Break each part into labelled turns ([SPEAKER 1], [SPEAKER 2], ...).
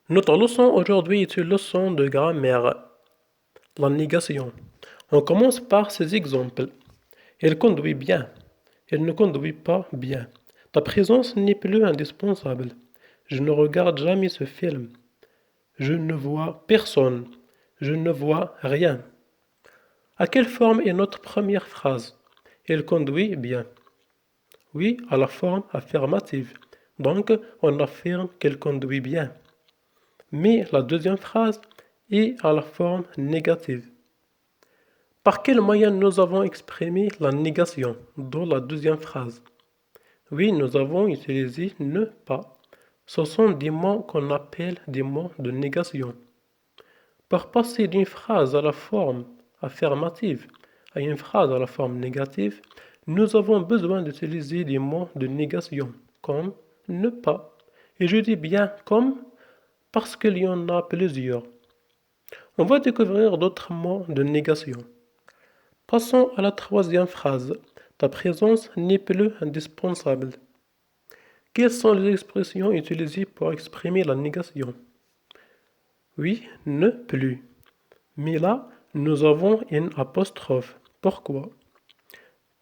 [SPEAKER 1] Notre leçon aujourd'hui est une leçon de grammaire, la négation. On commence par ces exemples. Elle conduit bien. Elle ne conduit pas bien. Ta présence n'est plus indispensable. Je ne regarde jamais ce film. Je ne vois personne. Je ne vois rien. À quelle forme est notre première phrase? Elle conduit bien. Oui, à la forme affirmative. Donc, on affirme qu'elle conduit bien. Mais la deuxième phrase est à la forme négative. Par quel moyen nous avons exprimé la négation dans la deuxième phrase? Oui, nous avons utilisé ne pas. Ce sont des mots qu'on appelle des mots de négation. Pour passer d'une phrase à la forme affirmative à une phrase à la forme négative, nous avons besoin d'utiliser des mots de négation, comme ne pas. Et je dis bien comme parce qu'il y en a plusieurs. On va découvrir d'autres mots de négation. Passons à la troisième phrase. Ta présence n'est plus indispensable. Quelles sont les expressions utilisées pour exprimer la négation? Oui, ne plus. Mais là, nous avons une apostrophe. Pourquoi?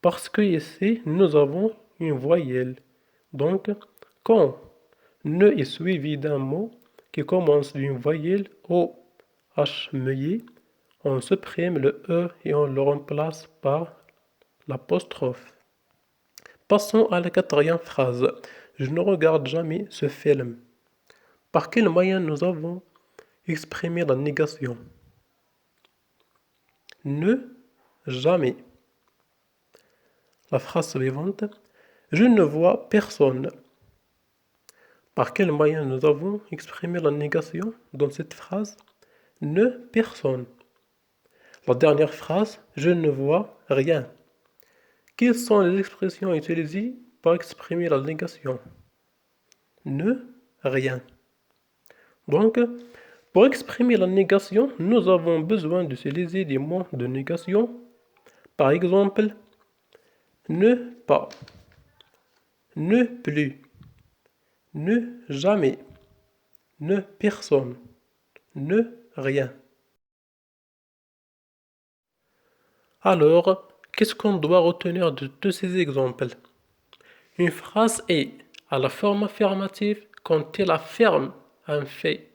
[SPEAKER 1] Parce que ici, nous avons une voyelle. Donc, quand ne est suivi d'un mot qui commence d'une voyelle O, H muet, on supprime le E et on le remplace par l'apostrophe. Passons à la quatrième phrase. Je ne regarde jamais ce film. Par quel moyen nous avons exprimé la négation? Ne jamais. La phrase suivante. Je ne vois personne. Par quel moyen nous avons exprimé la négation dans cette phrase? Ne personne. La dernière phrase. Je ne vois rien. Quelles sont les expressions utilisées pour exprimer la négation? Ne rien. Donc, pour exprimer la négation, nous avons besoin d'utiliser des mots de négation. Par exemple, ne pas, ne plus, ne jamais, ne personne, ne rien. Alors, qu'est-ce qu'on doit retenir de tous ces exemples? Une phrase est à la forme affirmative quand elle affirme un fait.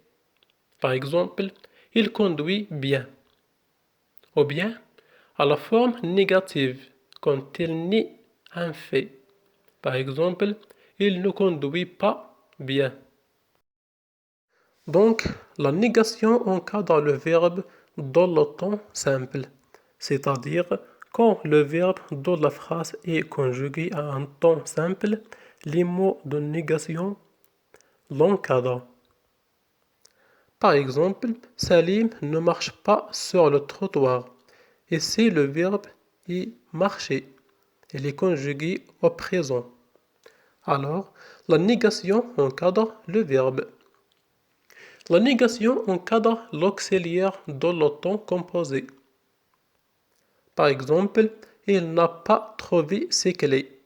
[SPEAKER 1] Par exemple, il conduit bien. Ou bien, à la forme négative quand elle nie un fait. Par exemple, il ne conduit pas bien. Donc, la négation encadre le verbe dans le temps simple, c'est-à-dire quand le verbe dans la phrase est conjugué à un temps simple, les mots de négation l'encadrent. Par exemple, Salim ne marche pas sur le trottoir. Ici, le verbe est marcher. Il est conjugué au présent. Alors, la négation encadre le verbe. La négation encadre l'auxiliaire dans le temps composé. Par exemple, il n'a pas trouvé ses clés.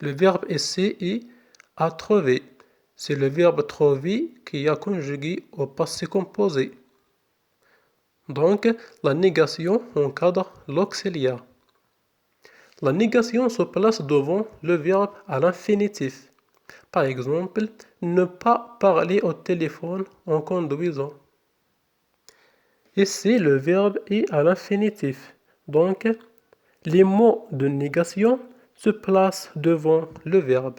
[SPEAKER 1] Le verbe ici est à trouver. C'est le verbe trouver qui est conjugué au passé composé. Donc, la négation encadre l'auxiliaire. La négation se place devant le verbe à l'infinitif. Par exemple, ne pas parler au téléphone en conduisant. Ici, le verbe est à l'infinitif. Donc, les mots de négation se placent devant le verbe.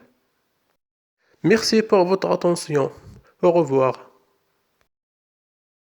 [SPEAKER 1] Merci pour votre attention. Au revoir.